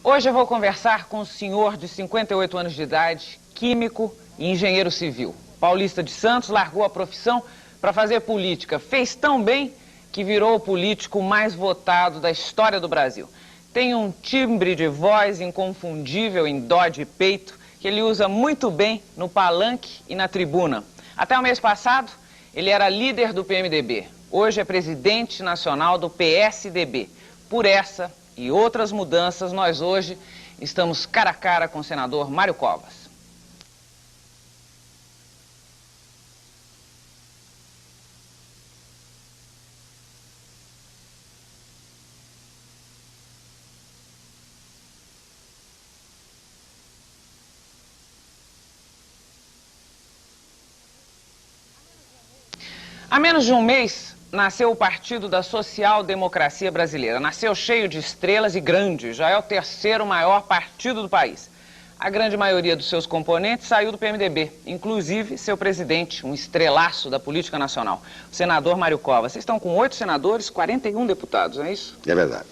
Hoje eu vou conversar com um senhor de 58 anos de idade, químico e engenheiro civil. Paulista de Santos, largou a profissão para fazer política. Fez tão bem que virou o político mais votado da história do Brasil. Tem um timbre de voz inconfundível em dó de peito que ele usa muito bem no palanque e na tribuna. Até o mês passado, ele era líder do PMDB. Hoje é presidente nacional do PSDB. Por essa e outras mudanças, nós hoje estamos cara a cara com o senador Mário Covas. Há menos de um mês, nasceu o Partido da Social Democracia Brasileira. Nasceu cheio de estrelas e grande, já é o terceiro maior partido do país. A grande maioria dos seus componentes saiu do PMDB, inclusive seu presidente, um estrelaço da política nacional, o senador Mário Covas. Vocês estão com 8 senadores, 41 deputados, não é isso? É verdade.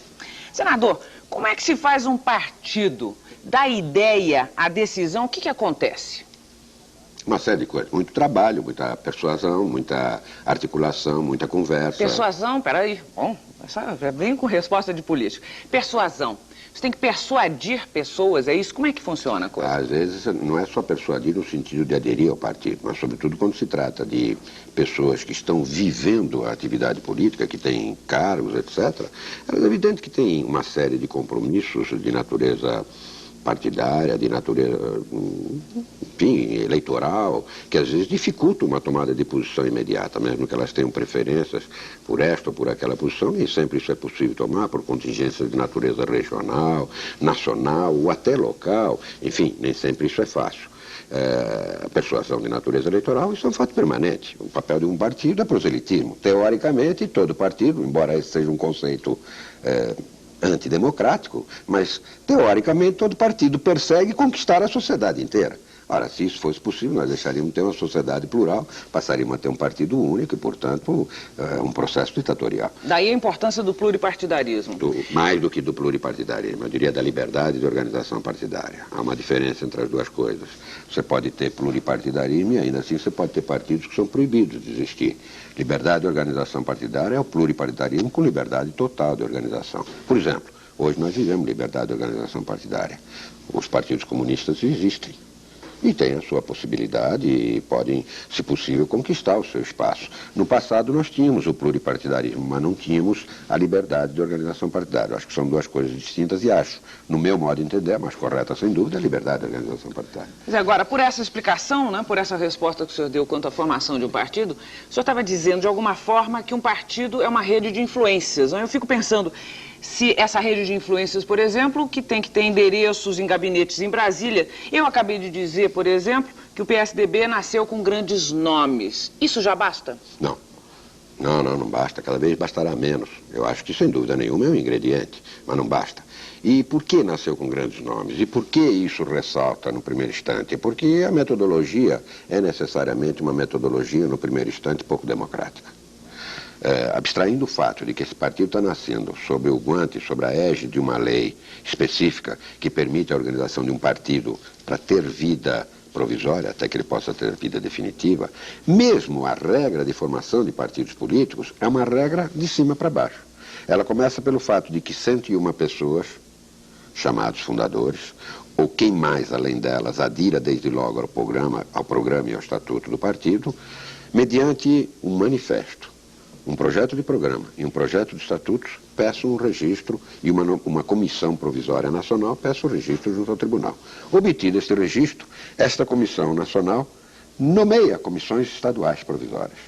Senador, como é que se faz um partido? Da ideia à decisão, o que acontece? Uma série de coisas. Muito trabalho, muita persuasão, muita articulação, muita conversa. Persuasão, peraí. Bom, essa é bem com resposta de político. Persuasão. Você tem que persuadir pessoas, é isso? Como é que funciona a coisa? Às vezes não é só persuadir no sentido de aderir ao partido, mas sobretudo quando se trata de pessoas que estão vivendo a atividade política, que têm cargos, etc. É evidente que tem uma série de compromissos de natureza partidária, de natureza, enfim, eleitoral, que às vezes dificultam uma tomada de posição imediata, mesmo que elas tenham preferências por esta ou por aquela posição, nem sempre isso é possível tomar por contingências de natureza regional, nacional ou até local, enfim, nem sempre isso é fácil. A persuasão de natureza eleitoral, isso é um fato permanente. O papel de um partido é proselitismo. Teoricamente, todo partido, embora esse seja um conceito antidemocrático, mas teoricamente todo partido persegue conquistar a sociedade inteira. Ora, se isso fosse possível, nós deixaríamos de ter uma sociedade plural, passaríamos a ter um partido único e, portanto, um processo ditatorial. Daí a importância do pluripartidarismo. Mais do que do pluripartidarismo, eu diria da liberdade de organização partidária. Há uma diferença entre as duas coisas. Você pode ter pluripartidarismo e ainda assim você pode ter partidos que são proibidos de existir. Liberdade de organização partidária é o pluripartidarismo com liberdade total de organização. Por exemplo, hoje nós vivemos liberdade de organização partidária. Os partidos comunistas existem. E têm a sua possibilidade e podem, se possível, conquistar o seu espaço. No passado nós tínhamos o pluripartidarismo, mas não tínhamos a liberdade de organização partidária. Eu acho que são duas coisas distintas e acho, no meu modo de entender, a mais correta, sem dúvida, a liberdade de organização partidária. Mas agora, por essa explicação, né, por essa resposta que o senhor deu quanto à formação de um partido, o senhor estava dizendo, de alguma forma, que um partido é uma rede de influências. Eu fico pensando, se essa rede de influências, por exemplo, que tem que ter endereços em gabinetes em Brasília. Eu acabei de dizer, por exemplo, que o PSDB nasceu com grandes nomes. Isso já basta? Não. Não basta. Cada vez bastará menos. Eu acho que, sem dúvida nenhuma, é um ingrediente, mas não basta. E por que nasceu com grandes nomes? E por que isso ressalta no primeiro instante? Porque a metodologia é necessariamente uma metodologia, no primeiro instante, pouco democrática. Abstraindo o fato de que esse partido está nascendo sob o guante, sob a égide de uma lei específica que permite a organização de um partido para ter vida provisória, até que ele possa ter vida definitiva, mesmo a regra de formação de partidos políticos é uma regra de cima para baixo. Ela começa pelo fato de que 101 pessoas, chamados fundadores, ou quem mais além delas adira desde logo ao programa e ao estatuto do partido, mediante um manifesto, um projeto de programa e um projeto de estatutos, peço um registro e uma comissão provisória nacional peço o registro junto ao tribunal. Obtido este registro, esta comissão nacional nomeia comissões estaduais provisórias,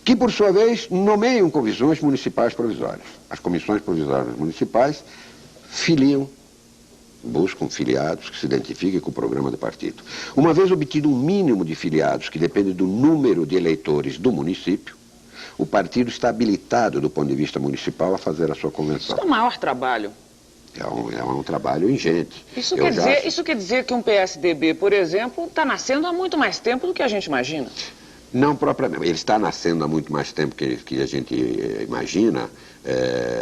que por sua vez nomeiam comissões municipais provisórias. As comissões provisórias municipais buscam filiados que se identifiquem com o programa do partido. Uma vez obtido um mínimo de filiados que depende do número de eleitores do município, o partido está habilitado, do ponto de vista municipal, a fazer a sua convenção. Isso é o maior trabalho. É um trabalho ingente. Isso quer dizer que um PSDB, por exemplo, está nascendo há muito mais tempo do que a gente imagina. Não propriamente. Ele está nascendo há muito mais tempo que a gente imagina,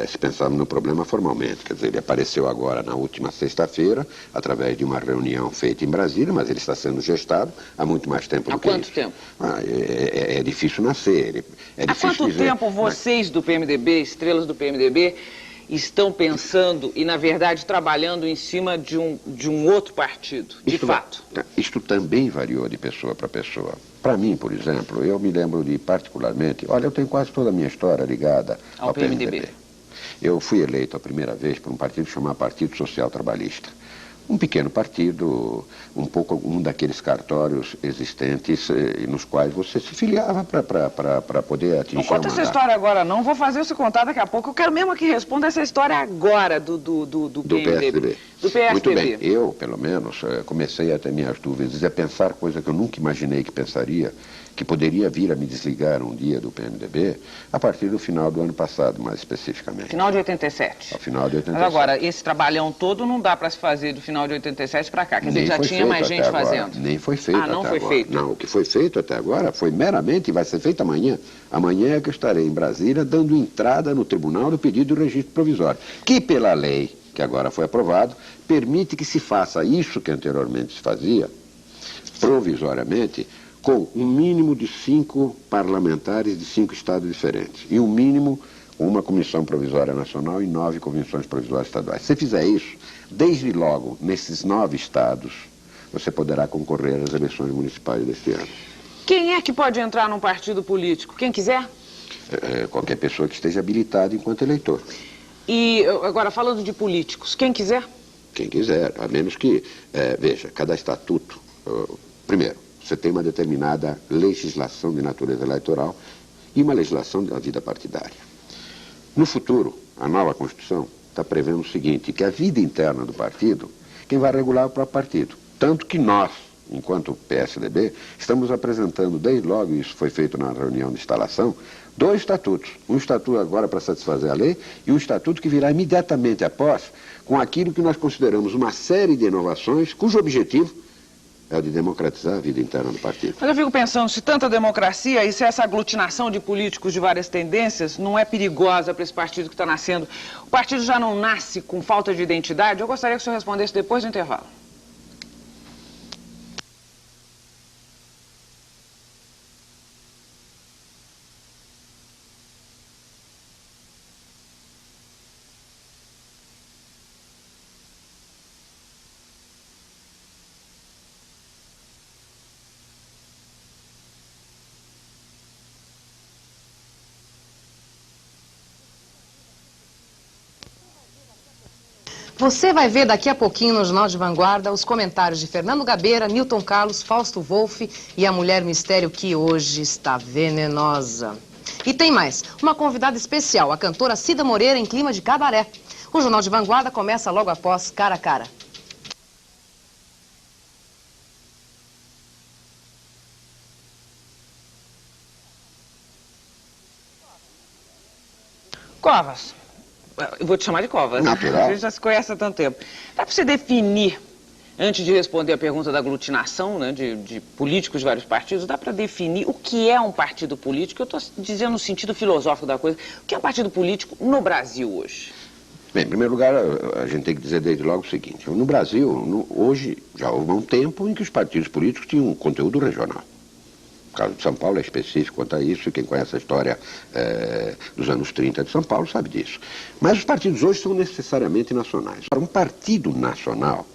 se pensarmos no problema formalmente. Quer dizer, ele apareceu agora na última sexta-feira, através de uma reunião feita em Brasília, mas ele está sendo gestado há muito mais tempo do que isso. Há quanto tempo? É difícil nascer. Há quanto tempo vocês do PMDB, estrelas do PMDB, estão pensando e, na verdade, trabalhando em cima de um outro partido, de fato? Isto também variou de pessoa para pessoa. Para mim, por exemplo, eu me lembro de particularmente... Olha, eu tenho quase toda a minha história ligada ao PMDB. Eu fui eleito a primeira vez por um partido chamado Partido Social Trabalhista. Um pequeno partido, um daqueles cartórios existentes nos quais você se filiava para poder atingir. Não conta essa história agora, não. Vou fazer você contar daqui a pouco. Eu quero mesmo que responda essa história agora do PMDB. Do PSDB. Muito bem. Eu, pelo menos, comecei a ter minhas dúvidas, a pensar coisa que eu nunca imaginei que pensaria, que poderia vir a me desligar um dia do PMDB, a partir do final do ano passado, mais especificamente. Final de 87. Ao final de 87. Mas agora, esse trabalhão todo não dá para se fazer do final de 87 para cá. Quer dizer, já tinha mais gente fazendo. Nem foi feito até agora. Ah, não foi feito? Não, o que foi feito até agora foi meramente, e vai ser feito amanhã. Amanhã é que eu estarei em Brasília dando entrada no tribunal do pedido de registro provisório, que pela lei, que agora foi aprovado, permite que se faça isso que anteriormente se fazia, provisoriamente, com um mínimo de 5 parlamentares de 5 estados diferentes. E um mínimo, uma comissão provisória nacional e 9 comissões provisórias estaduais. Se fizer isso, desde logo, nesses 9 estados, você poderá concorrer às eleições municipais deste ano. Quem é que pode entrar num partido político? Quem quiser? Qualquer pessoa que esteja habilitada enquanto eleitor. E, agora, falando de políticos, quem quiser? Quem quiser, a menos que, veja, cada estatuto, primeiro, você tem uma determinada legislação de natureza eleitoral e uma legislação da vida partidária. No futuro, a nova Constituição está prevendo o seguinte, que a vida interna do partido, quem vai regular é o próprio partido. Tanto que nós, enquanto PSDB, estamos apresentando, desde logo, isso foi feito na reunião de instalação, 2 estatutos. Um estatuto agora para satisfazer a lei e um estatuto que virá imediatamente após, com aquilo que nós consideramos uma série de inovações, cujo objetivo é o de democratizar a vida interna do partido. Mas eu fico pensando, se tanta democracia e se essa aglutinação de políticos de várias tendências não é perigosa para esse partido que está nascendo, o partido já não nasce com falta de identidade? Eu gostaria que o senhor respondesse depois do intervalo. Você vai ver daqui a pouquinho no Jornal de Vanguarda os comentários de Fernando Gabeira, Newton Carlos, Fausto Wolff e a Mulher Mistério que hoje está venenosa. E tem mais, uma convidada especial, a cantora Cida Moreira em clima de cabaré. O Jornal de Vanguarda começa logo após Cara a Cara. Covas. Eu vou te chamar de Covas. Natural. A gente já se conhece há tanto tempo. Dá para você definir, antes de responder a pergunta da aglutinação, né, de políticos de vários partidos, dá para definir o que é um partido político? Eu estou dizendo no sentido filosófico da coisa. O que é um partido político no Brasil hoje? Bem, em primeiro lugar, a gente tem que dizer desde logo o seguinte. No Brasil, hoje, já houve um tempo em que os partidos políticos tinham um conteúdo regional. O caso de São Paulo é específico quanto a isso, e quem conhece a história dos anos 30 de São Paulo sabe disso. Mas os partidos hoje são necessariamente nacionais. Para um partido nacional,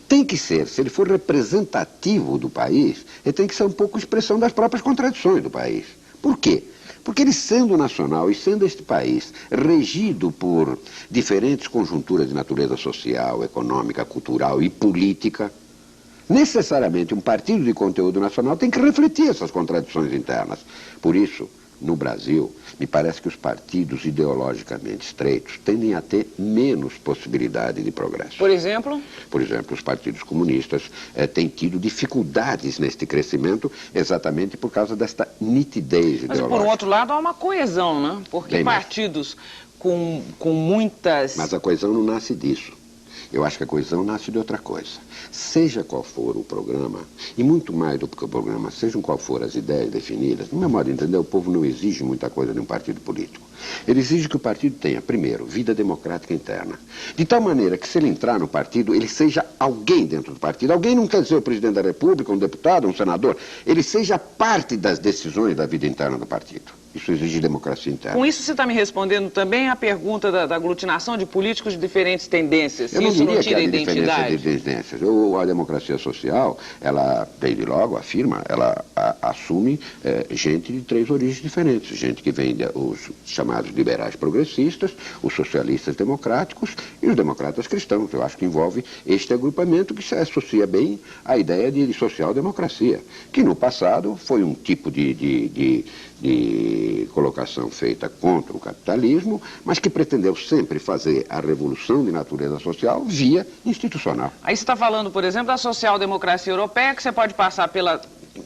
tem que ser, se ele for representativo do país, ele tem que ser um pouco expressão das próprias contradições do país. Por quê? Porque ele sendo nacional e sendo este país regido por diferentes conjunturas de natureza social, econômica, cultural e política, necessariamente um partido de conteúdo nacional tem que refletir essas contradições internas. Por isso, no Brasil, me parece que os partidos ideologicamente estreitos tendem a ter menos possibilidade de progresso. Por exemplo? Por exemplo, os partidos comunistas têm tido dificuldades neste crescimento exatamente por causa desta nitidez ideológica. Mas, por um outro lado, há uma coesão, né? Porque partidos com muitas... Mas a coesão não nasce disso. Eu acho que a coesão nasce de outra coisa. Seja qual for o programa, e muito mais do que o programa, sejam qual for as ideias definidas, no meu modo de entender, o povo não exige muita coisa de um partido político. Ele exige que o partido tenha, primeiro, vida democrática interna. De tal maneira que se ele entrar no partido, ele seja alguém dentro do partido. Alguém não quer dizer o presidente da República, um deputado, um senador. Ele seja parte das decisões da vida interna do partido. Isso exige democracia interna. Com isso, você está me respondendo também a pergunta da aglutinação de políticos de diferentes tendências. Eu não Isso diria não tira que há identidade? diferença de tendências. A democracia social, ela, desde logo, afirma, ela assume gente de 3 origens diferentes. Gente que vem os chamados liberais progressistas, os socialistas democráticos e os democratas cristãos. Eu acho que envolve este agrupamento que se associa bem à ideia de social-democracia, que no passado foi um tipo de colocação feita contra o capitalismo, mas que pretendeu sempre fazer a revolução de natureza social via institucional. Aí você está falando, por exemplo, da social-democracia europeia, que você pode passar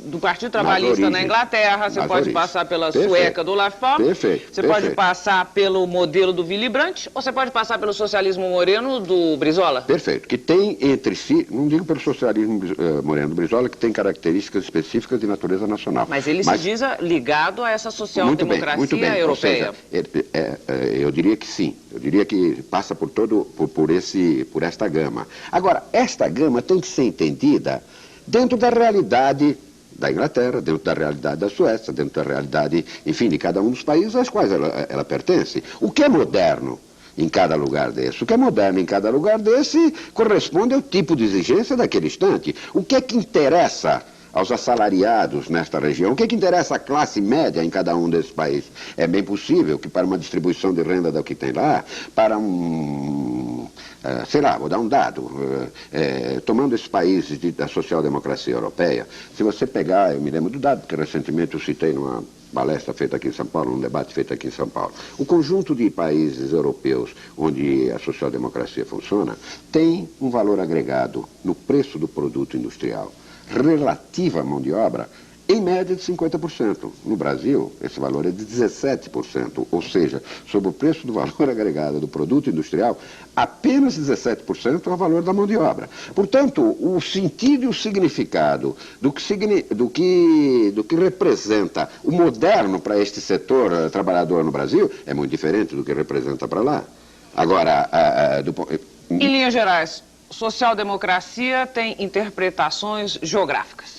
do Partido Trabalhista na Inglaterra, você pode passar pela sueca do Olaf Palme, você pode passar pelo modelo do Willy Brandt, ou você pode passar pelo socialismo moreno do Brizola? Perfeito, que tem entre si, não digo pelo socialismo moreno do Brizola, que tem características específicas de natureza nacional. Mas ele se diz ligado a essa social-democracia europeia. Ou seja, eu diria que sim, eu diria que passa por esta gama. Agora, esta gama tem que ser entendida dentro da realidade da Inglaterra, dentro da realidade da Suécia, dentro da realidade, enfim, de cada um dos países aos quais ela pertence. O que é moderno em cada lugar desse? O que é moderno em cada lugar desse corresponde ao tipo de exigência daquele instante. O que é que interessa aos assalariados nesta região? O que é que interessa à classe média em cada um desses países? É bem possível que para uma distribuição de renda do que tem lá, para sei lá, vou dar um dado, tomando esses países da social-democracia europeia, se você pegar, eu me lembro do dado que recentemente eu citei numa palestra feita aqui em São Paulo, num debate feito aqui em São Paulo, o conjunto de países europeus onde a social-democracia funciona tem um valor agregado no preço do produto industrial relativa à mão de obra, em média de 50%. No Brasil, esse valor é de 17%, ou seja, sobre o preço do valor agregado do produto industrial, apenas 17% é o valor da mão de obra. Portanto, o sentido e o significado do que representa o moderno para este setor trabalhador no Brasil é muito diferente do que representa para lá. Agora, em linhas gerais, social-democracia tem interpretações geográficas.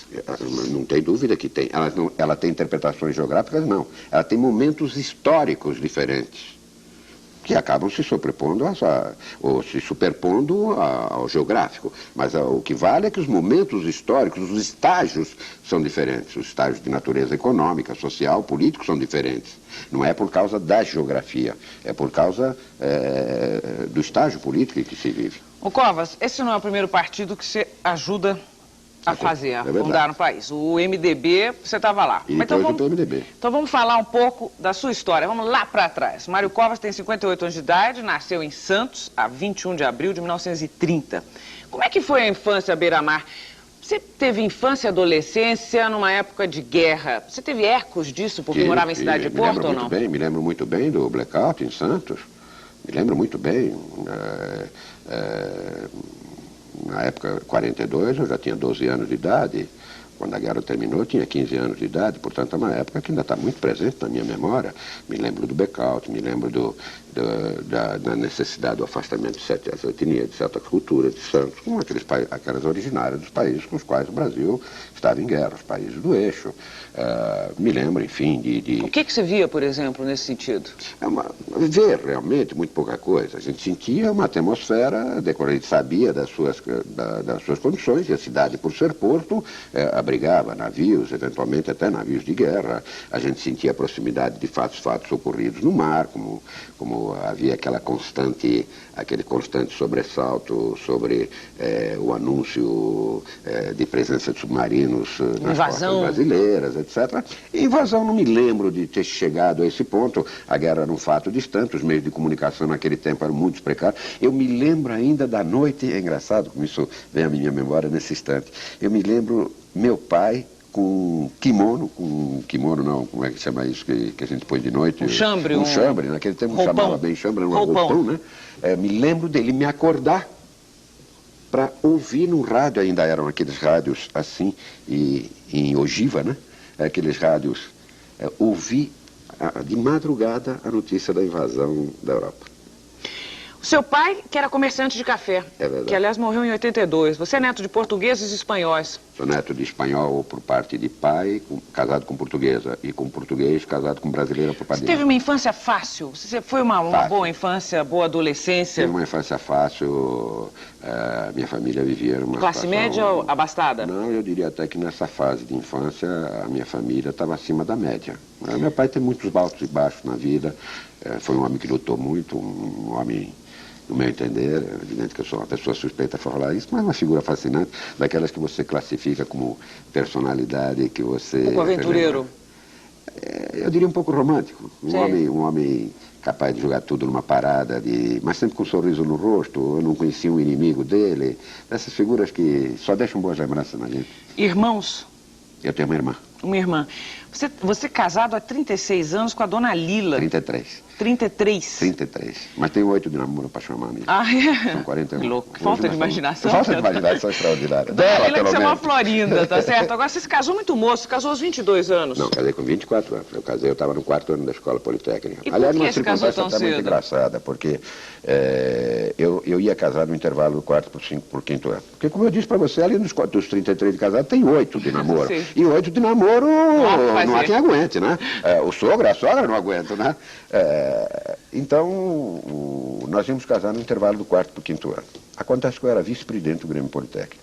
Não tem dúvida que tem. Ela tem interpretações geográficas, não. Ela tem momentos históricos diferentes, que acabam se sobrepondo ou se superpondo ao geográfico. Mas o que vale é que os momentos históricos, os estágios são diferentes. Os estágios de natureza econômica, social, político são diferentes. Não é por causa da geografia, é por causa do estágio político em que se vive. Ô Covas, esse não é o primeiro partido que você ajuda a fazer, a fundar no país. O MDB, você estava lá. Então vamos falar um pouco da sua história. Vamos lá para trás. Mário Covas tem 58 anos de idade, nasceu em Santos, a 21 de abril de 1930. Como é que foi a infância à beira-mar? Você teve infância e adolescência numa época de guerra. Você teve ecos disso porque morava em cidade de Porto ou não? Me lembro muito bem do blackout em Santos. Me lembro muito bem. Na época 42, eu já tinha 12 anos de idade. Quando a guerra terminou, eu tinha 15 anos de idade. Portanto, é uma época que ainda está muito presente na minha memória. Me lembro do blackout, me lembro da necessidade do afastamento de certas etnias, de certas culturas de Santos, como aquelas originárias dos países com os quais o Brasil estava em guerra, os países do eixo. Me lembro, enfim, O que você via, por exemplo, nesse sentido? Ver realmente muito pouca coisa. A gente sentia uma atmosfera, a gente sabia das suas condições, e a cidade, por ser porto, abrigava navios, eventualmente até navios de guerra. A gente sentia a proximidade de fatos ocorridos no mar, como havia aquele constante sobressalto sobre o anúncio de presença de submarinos nas costas brasileiras, etc. E invasão, não me lembro de ter chegado a esse ponto. A guerra era um fato distante, os meios de comunicação naquele tempo eram muito precários. Eu me lembro ainda da noite, é engraçado como isso vem à minha memória nesse instante. Eu me lembro meu pai com kimono não, como é que chama isso que a gente põe de noite? Um chambre. Naquele tempo chamava bem chambre, era um roupão, né? Me lembro dele me acordar para ouvir no rádio, ainda eram aqueles rádios assim, e em ogiva, né? Aqueles rádios, ouvir de madrugada a notícia da invasão da Europa. O seu pai, que era comerciante de café, que aliás morreu em 82. Você é neto de portugueses e espanhóis. Sou neto de espanhol por parte de pai, casado com portuguesa, e com português, casado com brasileira por parte de mãe. Você teve uma infância fácil? Você foi uma boa infância, boa adolescência? Teve uma infância fácil, minha família vivia numa classe média ou abastada? Não, eu diria até que nessa fase de infância a minha família estava acima da média. Meu pai tem muitos altos e baixos na vida, foi um homem que lutou muito, um homem... No meu entender, é evidente que eu sou uma pessoa suspeita para falar isso, mas uma figura fascinante, daquelas que você classifica como personalidade, que você... Um pouco aventureiro. Eu diria um pouco romântico. Um homem capaz de jogar tudo numa parada, mas sempre com um sorriso no rosto. Eu não conhecia um inimigo dele. Essas figuras que só deixam boas lembranças na gente. Irmãos? Eu tenho uma irmã. Uma irmã. Você é casado há 36 anos com a dona Lila. 33. 33? 33. Mas tenho 8 de namoro para chamar mesmo. Ah, é? São 41. Que louco. Falta de imaginação. Falta de imaginação extraordinária. Dela, pelo menos. Você é uma Florinda, tá certo? Agora você se casou muito moço, você casou aos 22 anos. Não, casei com 24 anos. Eu estava no 4º ano da escola politécnica. E aliás, por que uma se casou circunstância tão até cedo? muito engraçada, porque eu ia casar no intervalo do 4º para o 5º ano. Porque, como eu disse para você, ali dos 33 de casado, tem 8 de namoro. Sim. E 8 de namoro não há quem aguente, né? A sogra não aguenta, né? Então, nós íamos casar no intervalo do 4º para o 5º ano. Acontece que eu era vice-presidente do Grêmio Politécnico.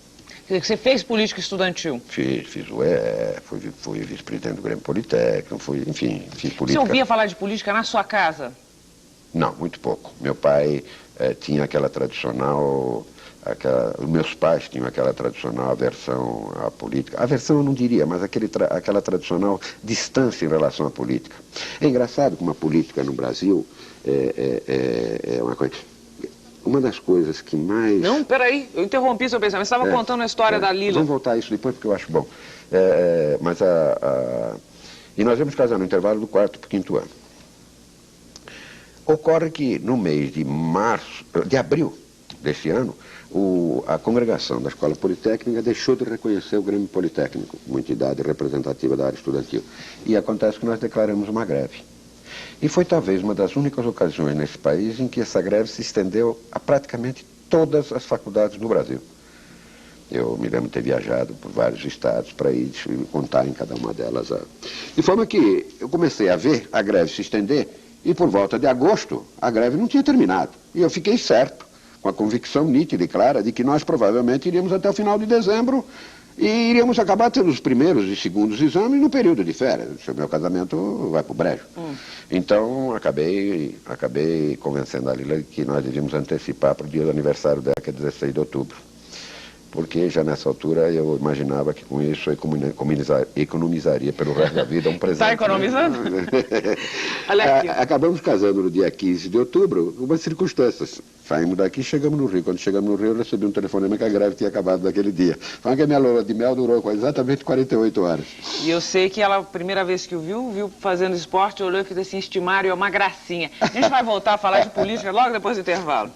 Você fez política estudantil? Fiz fui vice-presidente do Grêmio Politécnico, enfim, fiz política. Você ouvia falar de política na sua casa? Não, muito pouco. Meu pai tinha aquela tradicional... Os meus pais tinham aquela tradicional aversão à política. Aversão eu não diria, mas aquela tradicional distância em relação à política. É engraçado como a política no Brasil é uma coisa... Uma das coisas que mais... Não, peraí, eu interrompi seu pensamento. Você estava contando a história da Lila. Vamos voltar a isso depois porque eu acho bom. E nós íamos casar no intervalo do 4º para o 5º ano. Ocorre que no mês de abril deste ano, a congregação da Escola Politécnica deixou de reconhecer o Grêmio Politécnico como entidade representativa da área estudantil. E acontece que nós declaramos uma greve. E foi talvez uma das únicas ocasiões nesse país em que essa greve se estendeu a praticamente todas as faculdades no Brasil. Eu me lembro de ter viajado por vários estados para ir contar em cada uma delas. De forma que eu comecei a ver a greve se estender e por volta de agosto a greve não tinha terminado. E eu fiquei certo, com a convicção nítida e clara de que nós provavelmente iríamos até o final de dezembro e iríamos acabar tendo os primeiros e segundos exames no período de férias. O meu casamento vai para o brejo. Então, acabei convencendo a Lila que nós devíamos antecipar para o dia do aniversário dela, que é 16 de outubro. Porque já nessa altura eu imaginava que com isso eu economizaria pelo resto da vida um presente. Está economizando? Né? Olha aqui. Acabamos casando no dia 15 de outubro, com umas circunstâncias. Saímos daqui e chegamos no Rio. Quando chegamos no Rio, eu recebi um telefonema que a greve tinha acabado naquele dia. Falando que a minha lua de mel durou exatamente 48 horas. E eu sei que ela, a primeira vez que o viu fazendo esporte, olhou e fez assim, este Mário é uma gracinha. A gente vai voltar a falar de política logo depois do intervalo.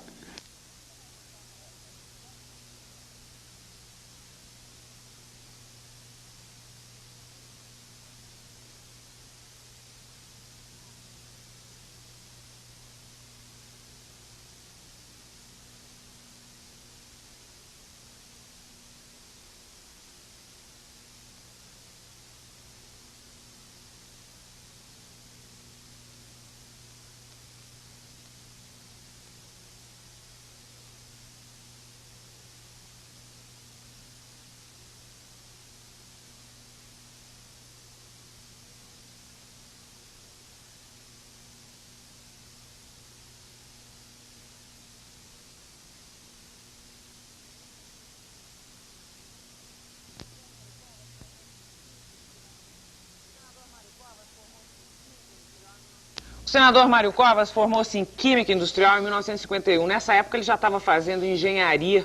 O senador Mário Covas formou-se em Química Industrial em 1951. Nessa época ele já estava fazendo engenharia,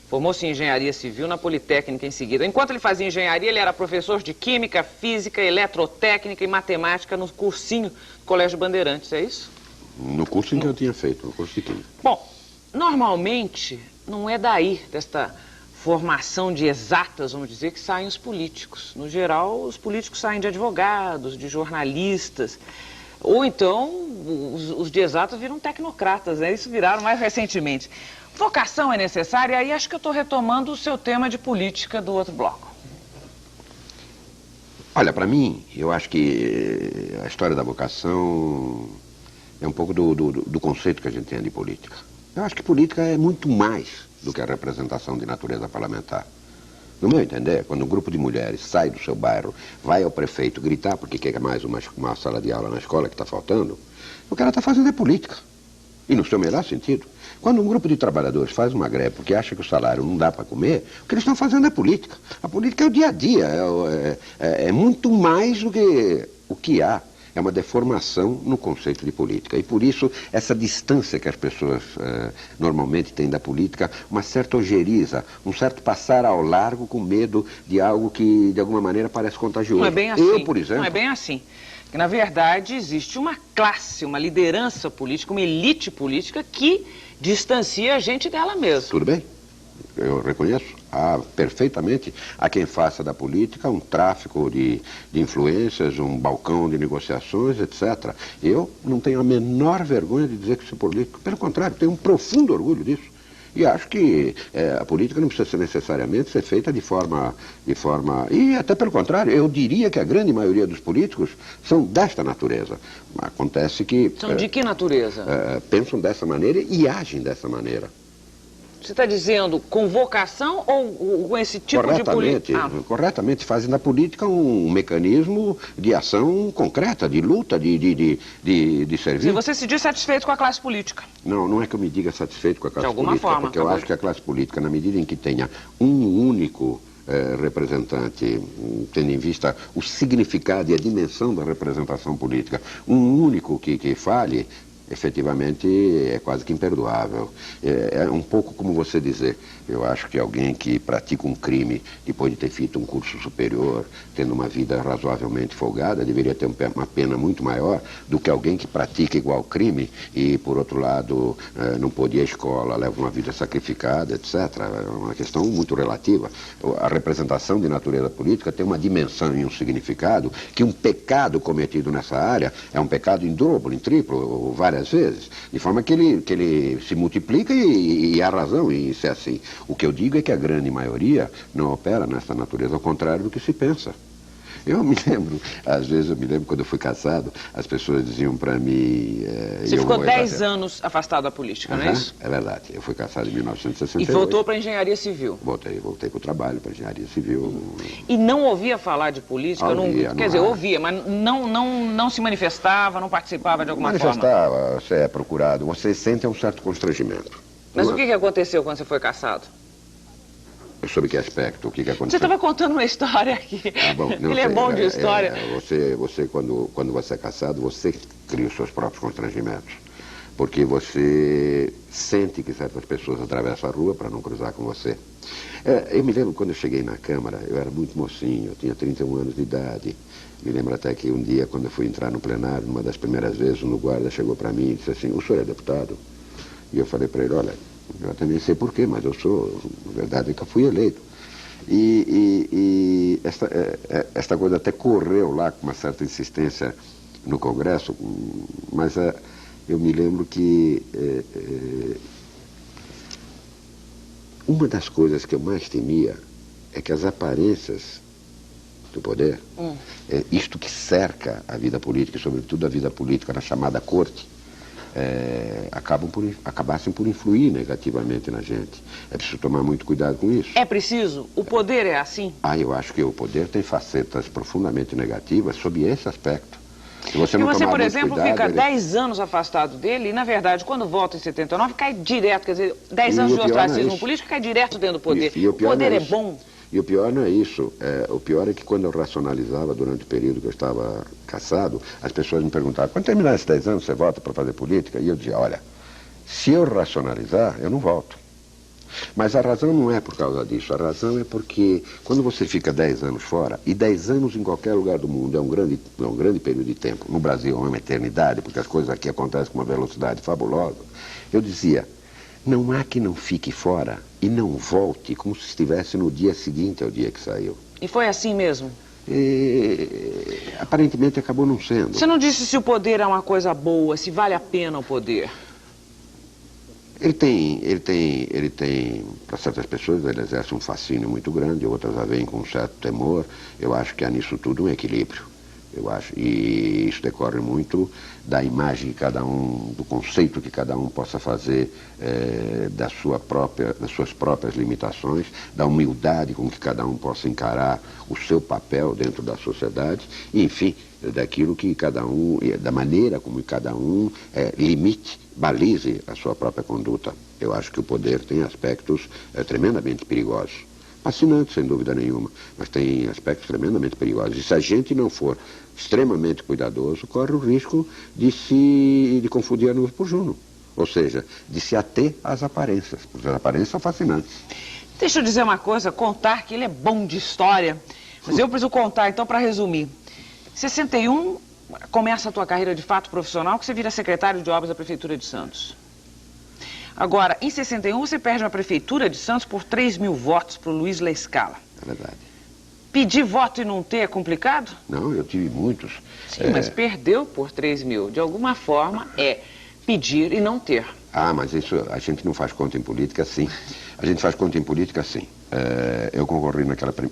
formou-se em engenharia civil na Politécnica em seguida. Enquanto ele fazia engenharia, ele era professor de Química, Física, Eletrotécnica e Matemática no cursinho do Colégio Bandeirantes, é isso? No curso em que eu tinha feito, no curso de Química. Bom, normalmente não é daí, desta formação de exatas, vamos dizer, que saem os políticos. No geral, os políticos saem de advogados, de jornalistas, ou então os de exatas viram tecnocratas, né? Isso viraram mais recentemente. Vocação é necessária, e aí acho que eu estou retomando o seu tema de política do outro bloco. Olha, para mim, eu acho que a história da vocação é um pouco do conceito que a gente tem de política. Eu acho que política é muito mais do que a representação de natureza parlamentar. No meu entender, quando um grupo de mulheres sai do seu bairro, vai ao prefeito gritar porque quer mais uma sala de aula na escola que está faltando, o que ela está fazendo é política. E no seu melhor sentido. Quando um grupo de trabalhadores faz uma greve porque acha que o salário não dá para comer, o que eles estão fazendo é política. A política é o dia a dia, é muito mais do que o que há. É uma deformação no conceito de política. E por isso, essa distância que as pessoas normalmente têm da política, uma certa ojeriza, um certo passar ao largo com medo de algo que, de alguma maneira, parece contagioso. Não é bem assim. Eu, por exemplo... Não é bem assim. Porque, na verdade, existe uma classe, uma liderança política, uma elite política que distancia a gente dela mesma. Tudo bem, eu reconheço perfeitamente a quem faça da política um tráfico de influências, um balcão de negociações, etc. Eu não tenho a menor vergonha de dizer que sou político. Pelo contrário, tenho um profundo orgulho disso. E acho que a política não precisa necessariamente ser feita de forma... E até pelo contrário, eu diria que a grande maioria dos políticos são desta natureza. Acontece que... São de que natureza? Pensam dessa maneira e agem dessa maneira. Você está dizendo com vocação ou com esse tipo de política? Corretamente, fazem da política um mecanismo de ação concreta, de luta, de serviço. E você se diz satisfeito com a classe política? Não, não é que eu me diga satisfeito com a classe política. De alguma forma. Porque eu acho que a classe política, na medida em que tenha um único representante, tendo em vista o significado e a dimensão da representação política, um único que fale... efetivamente é quase que imperdoável. É um pouco como você dizer, eu acho que alguém que pratica um crime depois de ter feito um curso superior, tendo uma vida razoavelmente folgada, deveria ter uma pena muito maior do que alguém que pratica igual crime e, por outro lado, não pôde ir à escola, leva uma vida sacrificada, etc. É uma questão muito relativa. A representação de natureza política tem uma dimensão e um significado que um pecado cometido nessa área é um pecado em dobro, em triplo, várias vezes, de forma que ele se multiplica e há razão em ser assim. O que eu digo é que a grande maioria não opera nessa natureza, ao contrário do que se pensa. Eu me lembro, às vezes quando eu fui casado, as pessoas diziam para mim... Você ficou 10 anos afastado da política, não é isso? É verdade, eu fui casado em 1968. E voltou para a engenharia civil? Voltei para o trabalho, para a engenharia civil. E não ouvia falar de política? Quer dizer, ouvia, mas não se manifestava, não participava de alguma forma? Manifestava, você é procurado, você sente um certo constrangimento. Mas o que aconteceu quando você foi cassado? Sobre que aspecto? O que aconteceu? Você estava contando uma história aqui. Bom, Ele é bom de história. Você quando você é cassado, você cria os seus próprios constrangimentos. Porque você sente que certas pessoas atravessam a rua para não cruzar com você. Eu me lembro quando eu cheguei na Câmara, eu era muito mocinho, eu tinha 31 anos de idade. Me lembro até que um dia, quando eu fui entrar no plenário, numa das primeiras vezes, um guarda chegou para mim e disse assim, o senhor é deputado? E eu falei para ele, olha... eu até nem sei porquê, mas eu sou, na verdade, é que eu fui eleito. E esta coisa até correu lá com uma certa insistência no Congresso, mas eu me lembro que uma das coisas que eu mais temia é que as aparências do poder, isto que cerca a vida política, e sobretudo a vida política na chamada corte, acabassem por influir negativamente na gente. É preciso tomar muito cuidado com isso. É preciso? O poder é assim? Eu acho que o poder tem facetas profundamente negativas sob esse aspecto. Se você, por exemplo, fica 10 anos afastado dele e, na verdade, quando volta em 79, cai direto. Quer dizer, 10 anos de ostracismo político cai direto dentro do poder. O poder é bom? E o pior não é isso. O pior é que quando eu racionalizava durante o período que eu estava cassado, as pessoas me perguntavam, quando terminar esses 10 anos você volta para fazer política? E eu dizia, olha, se eu racionalizar, eu não volto. Mas a razão não é por causa disso. A razão é porque quando você fica 10 anos fora, e 10 anos em qualquer lugar do mundo é um grande período de tempo. No Brasil é uma eternidade, porque as coisas aqui acontecem com uma velocidade fabulosa. Eu dizia, não há que não fique fora e não volte como se estivesse no dia seguinte ao dia que saiu. E foi assim mesmo? Aparentemente acabou não sendo. Você não disse se o poder é uma coisa boa, se vale a pena o poder? Ele tem, para certas pessoas, ele exerce um fascínio muito grande, outras a veem com um certo temor. Eu acho que há nisso tudo um equilíbrio. Eu acho, e isso decorre muito da imagem que cada um, do conceito que cada um possa fazer das suas próprias limitações, da humildade com que cada um possa encarar o seu papel dentro da sociedade, e, enfim, daquilo que cada um, da maneira como cada um limite, balize a sua própria conduta. Eu acho que o poder tem aspectos tremendamente perigosos. Fascinante, sem dúvida nenhuma, mas tem aspectos tremendamente perigosos. E se a gente não for extremamente cuidadoso, corre o risco de confundir a nuvem por Juno. Ou seja, de se ater às aparências, porque as aparências são fascinantes. Deixa eu dizer uma coisa, contar que ele é bom de história, mas eu preciso contar, então, para resumir. Em 61, começa a tua carreira de fato profissional, que você vira secretário de obras da Prefeitura de Santos. Agora, em 61, você perde uma prefeitura de Santos por 3.000 votos para o Luiz La Scala. É verdade. Pedir voto e não ter é complicado? Não, eu tive muitos. Sim, mas perdeu por 3.000. De alguma forma, é pedir e não ter. Ah, mas isso, a gente não faz conta em política assim. A gente faz conta em política assim. Eu concorri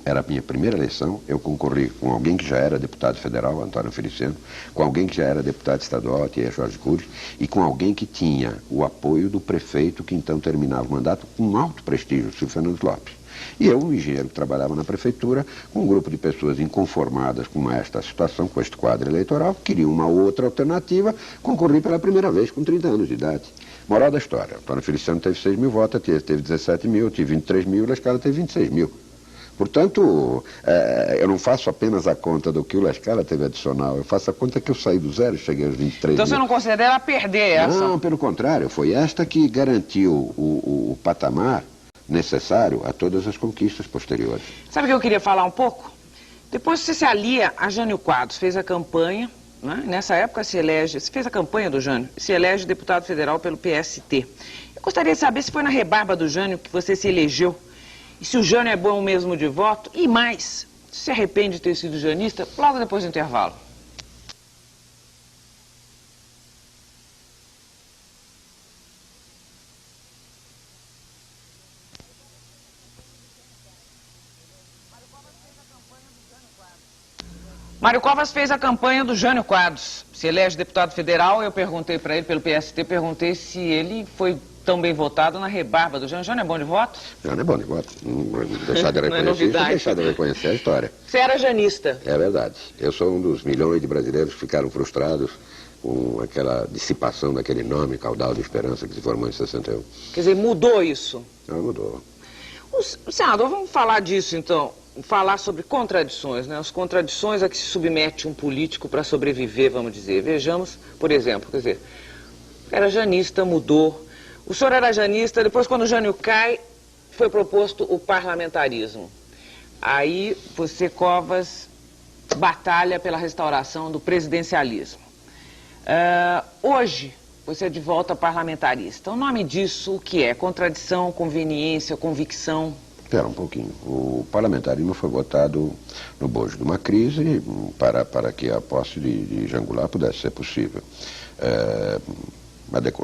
era a minha primeira eleição, eu concorri com alguém que já era deputado federal, Antônio Feliciano, com alguém que já era deputado estadual, Atier Jorge Cury, e com alguém que tinha o apoio do prefeito que então terminava o mandato com alto prestígio, Silvio Fernando Lopes. E eu, um engenheiro que trabalhava na prefeitura, com um grupo de pessoas inconformadas com esta situação, com este quadro eleitoral, que queriam uma outra alternativa, concorri pela primeira vez com 30 anos de idade. Moral da história, Antônio Feliciano teve 6.000 votos, teve 17.000, eu tive 23.000, La Scala teve 26.000. Portanto, eu não faço apenas a conta do que o La Scala teve adicional, eu faço a conta que eu saí do zero e cheguei aos 23.000. Então você não considera perder essa? Não, pelo contrário, foi esta que garantiu o patamar necessário a todas as conquistas posteriores. Sabe o que eu queria falar um pouco? Depois você se alia a Jânio Quadros, fez a campanha, né? Nessa época se fez a campanha do Jânio, se elege deputado federal pelo PST. Eu gostaria de saber se foi na rebarba do Jânio que você se elegeu, e se o Jânio é bom mesmo de voto, e mais, se arrepende de ter sido janista, logo depois do intervalo. Mário Covas fez a campanha do Jânio Quadros. Se elege deputado federal, eu perguntei para ele, pelo PST, perguntei se ele foi tão bem votado na rebarba do Jânio. Jânio é bom de voto? Jânio é bom de voto. Não deixar de reconhecer a história. Você era janista. É verdade. Eu sou um dos milhões de brasileiros que ficaram frustrados com aquela dissipação daquele nome, Caudal de Esperança, que se formou em 61. Quer dizer, mudou isso? Não, mudou. Senador, vamos falar disso então. Falar sobre contradições, né? As contradições a que se submete um político para sobreviver, vamos dizer. Vejamos, por exemplo, quer dizer, era janista, mudou. O senhor era janista, depois quando o Jânio cai, foi proposto o parlamentarismo. Aí você, Covas, batalha pela restauração do presidencialismo. Hoje, você é de volta parlamentarista. O nome disso, o que é? Contradição, conveniência, convicção? Espera um pouquinho. O parlamentarismo foi votado no bojo de uma crise para que a posse de Jean Goulart pudesse ser possível.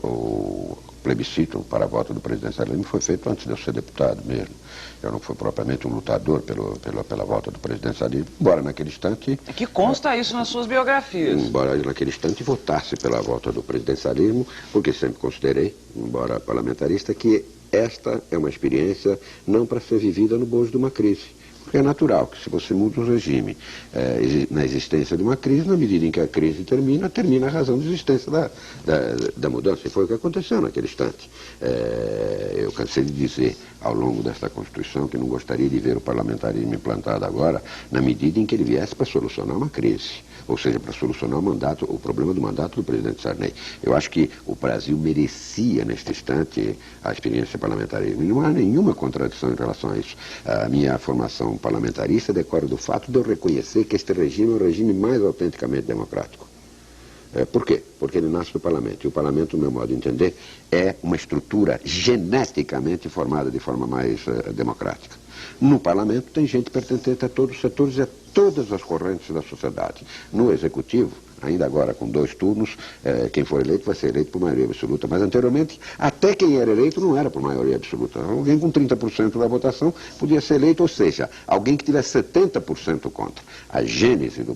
O plebiscito para a volta do presidencialismo foi feito antes de eu ser deputado mesmo. Eu não fui propriamente um lutador pela volta do presidencialismo, embora naquele instante... É que consta isso nas suas biografias. Embora naquele instante votasse pela volta do presidencialismo, porque sempre considerei, embora parlamentarista, que esta é uma experiência não para ser vivida no bojo de uma crise. Porque é natural que se você muda o regime na existência de uma crise, na medida em que a crise termina a razão de existência da mudança. E foi o que aconteceu naquele instante. Eu cansei de dizer ao longo desta Constituição que não gostaria de ver o parlamentarismo implantado agora na medida em que ele viesse para solucionar uma crise. Ou seja, para solucionar o problema do mandato do presidente Sarney. Eu acho que o Brasil merecia, neste instante, a experiência parlamentarismo. E não há nenhuma contradição em relação a isso. A minha formação parlamentarista decorre do fato de eu reconhecer que este regime é o regime mais autenticamente democrático. Por quê? Porque ele nasce do parlamento. E o parlamento, no meu modo de entender, é uma estrutura geneticamente formada de forma mais democrática. No parlamento tem gente pertencente a todos os setores e a todas as correntes da sociedade. No executivo, ainda agora com 2 turnos, quem for eleito vai ser eleito por maioria absoluta. Mas anteriormente, até quem era eleito não era por maioria absoluta. Alguém com 30% da votação podia ser eleito, ou seja, alguém que tivesse 70% contra. A gênese do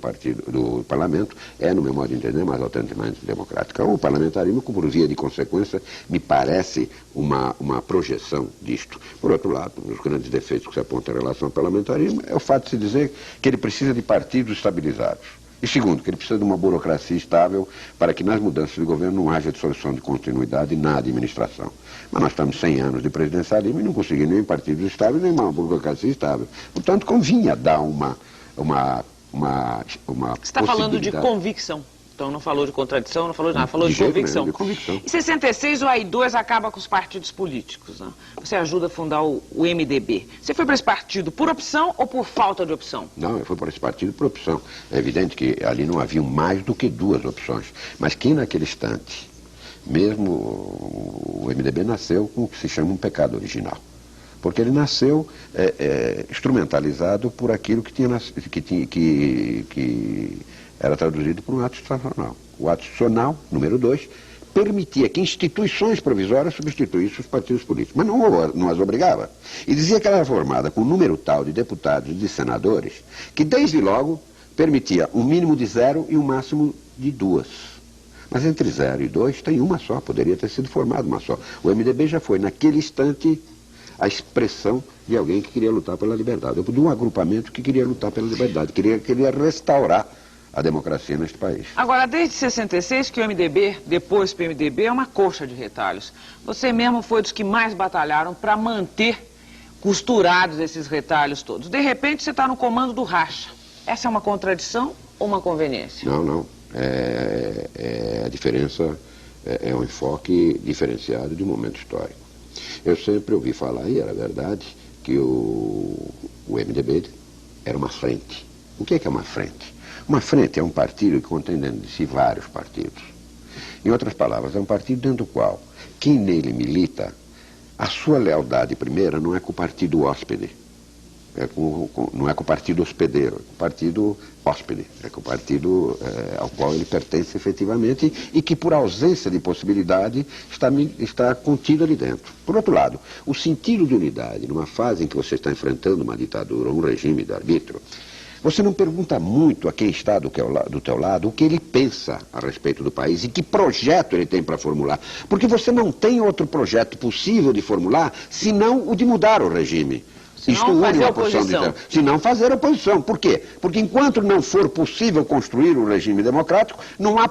parlamento é, no meu modo de entender, mais autenticamente democrática. O parlamentarismo, por via de consequência, me parece uma projeção disto. Por outro lado, um dos grandes defeitos que se aponta em relação ao parlamentarismo é o fato de se dizer que ele precisa de partidos estabilizados. E segundo, que ele precisa de uma burocracia estável para que nas mudanças de governo não haja dissolução de continuidade na administração. Mas nós estamos 100 anos de presidencialismo e não conseguimos nem partidos estáveis, nem uma burocracia estável. Portanto, convinha dar uma Você está falando de convicção. Então não falou de contradição, não falou de nada, falou de convicção. De convicção. Em 66 o AI2 acaba com os partidos políticos, né? Você ajuda a fundar o MDB. Você foi para esse partido por opção ou por falta de opção? Não, eu fui para esse partido por opção. É evidente que ali não havia mais do que 2 opções. Mas que naquele instante, mesmo o MDB nasceu com o que se chama um pecado original. Porque ele nasceu instrumentalizado por aquilo que era traduzido por um ato institucional. O ato institucional, número 2, permitia que instituições provisórias substituíssem os partidos políticos, mas não as obrigava. E dizia que ela era formada com um número tal de deputados e de senadores que, desde logo, permitia um mínimo de 0 e um máximo de 2. Mas entre 0 e 2 tem uma só, poderia ter sido formada uma só. O MDB já foi, naquele instante, a expressão de alguém que queria lutar pela liberdade, de um agrupamento que queria lutar pela liberdade, queria restaurar a democracia neste país. Agora, desde 66 que o MDB, depois o PMDB, é uma colcha de retalhos. Você mesmo foi dos que mais batalharam para manter costurados esses retalhos todos. De repente, você está no comando do racha. Essa é uma contradição ou uma conveniência? Não. A diferença é um enfoque diferenciado de um momento histórico. Eu sempre ouvi falar, e era verdade, que o MDB era uma frente. O que é uma frente? Uma frente é um partido que contém dentro de si vários partidos. Em outras palavras, é um partido dentro do qual quem nele milita, a sua lealdade primeira não é com o partido hóspede, não é com o partido hospedeiro, é com o partido hóspede, é com o partido ao qual ele pertence efetivamente e que por ausência de possibilidade está contido ali dentro. Por outro lado, o sentido de unidade, numa fase em que você está enfrentando uma ditadura, um regime de arbítrio, você não pergunta muito a quem está do teu lado o que ele pensa a respeito do país e que projeto ele tem para formular. Porque você não tem outro projeto possível de formular senão o de mudar o regime. Se não fazer oposição. Por quê? Porque enquanto não for possível construir um regime democrático, não há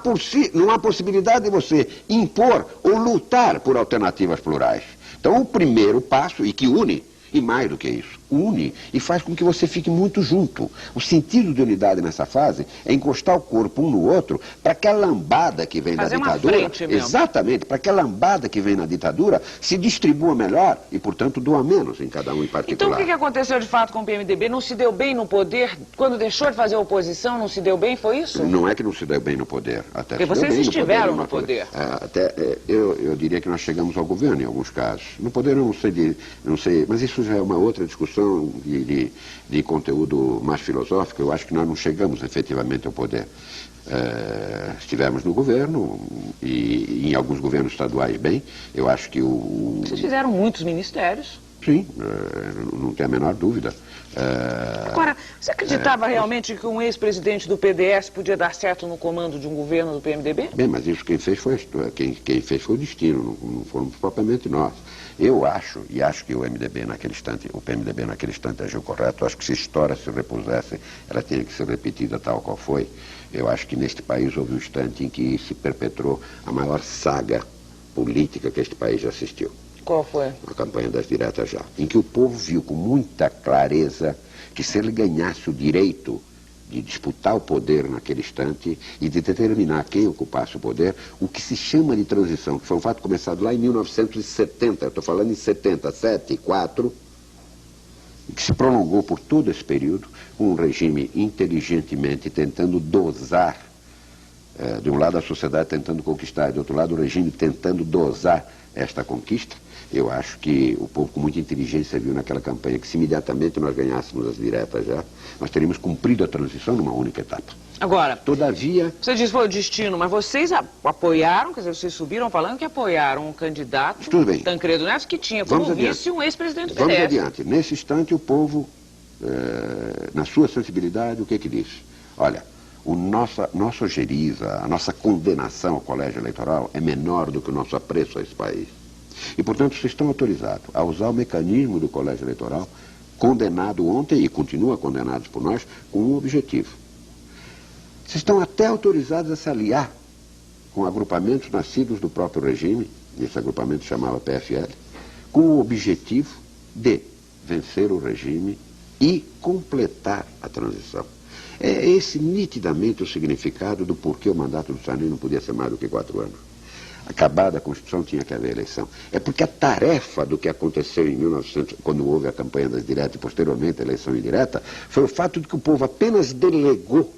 possibilidade de você impor ou lutar por alternativas plurais. Então o primeiro passo, e que une, e mais do que isso, une e faz com que você fique muito junto. O sentido de unidade nessa fase é encostar o corpo um no outro para que a lambada que vem da ditadura, exatamente, para que a lambada que vem na ditadura se distribua melhor e, portanto, doa menos em cada um em particular. Então o que aconteceu de fato com o PMDB? Não se deu bem no poder? Quando deixou de fazer oposição, não se deu bem? Foi isso? Não é que não se deu bem no poder. Até porque vocês estiveram no poder. Eu diria que nós chegamos ao governo em alguns casos. No poder eu não sei, mas isso já é uma outra discussão de conteúdo mais filosófico. Eu acho que nós não chegamos efetivamente ao poder. Estivemos no governo e em alguns governos estaduais bem. Eu acho que Vocês fizeram muitos ministérios. Sim, não tem a menor dúvida. Agora, você acreditava realmente que um ex-presidente do PDS podia dar certo no comando de um governo do PMDB? Bem, mas isso quem fez foi o destino, não fomos propriamente nós. Eu acho, e acho que o PMDB naquele instante agiu correto. Eu acho que se a história se repusesse, ela tinha que ser repetida tal qual foi. Eu acho que neste país houve um instante em que se perpetrou a maior saga política que este país já assistiu. Qual foi? A campanha das diretas já. Em que o povo viu com muita clareza que se ele ganhasse o direito de disputar o poder naquele instante e de determinar quem ocupasse o poder, o que se chama de transição, que foi um fato começado lá em 1970, eu estou falando em 77, 4, que se prolongou por todo esse período, com um regime inteligentemente tentando dosar de um lado a sociedade tentando conquistar, de outro lado o regime tentando dosar esta conquista, eu acho que o povo com muita inteligência viu naquela campanha que se imediatamente nós ganhássemos as diretas já, nós teríamos cumprido a transição numa única etapa. Agora, todavia... Você disse que foi o destino, mas vocês apoiaram, quer dizer, vocês subiram falando que apoiaram um candidato, tudo bem. Tancredo Neves, que tinha como vice um ex-presidente do PDS. Vamos adiante. Nesse instante o povo, na sua sensibilidade, o que disse? Olha, nossa ojeriza, a nossa condenação ao colégio eleitoral é menor do que o nosso apreço a esse país. E, portanto, vocês estão autorizados a usar o mecanismo do colégio eleitoral, condenado ontem e continua condenados por nós, com um objetivo. Vocês estão até autorizados a se aliar com agrupamentos nascidos do próprio regime, esse agrupamento chamava PFL, com o objetivo de vencer o regime e completar a transição. É esse nitidamente o significado do porquê o mandato do Sarney não podia ser mais do que 4 anos. Acabada a Constituição, tinha que haver eleição. É porque a tarefa do que aconteceu em 1900, quando houve a campanha das diretas e posteriormente a eleição indireta, foi o fato de que o povo apenas delegou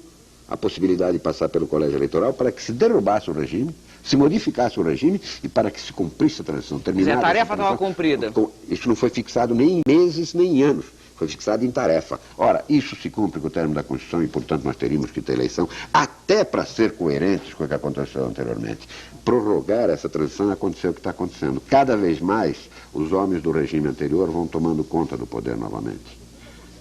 a possibilidade de passar pelo colégio eleitoral para que se derrubasse o regime, se modificasse o regime e para que se cumprisse a transição. A tarefa estava cumprida. Isso não foi fixado nem em meses, nem em anos. Foi fixado em tarefa. Ora, isso se cumpre com o termo da Constituição e, portanto, nós teríamos que ter eleição, até para ser coerentes com o que aconteceu anteriormente. Prorrogar essa transição aconteceu o que está acontecendo. Cada vez mais, os homens do regime anterior vão tomando conta do poder novamente.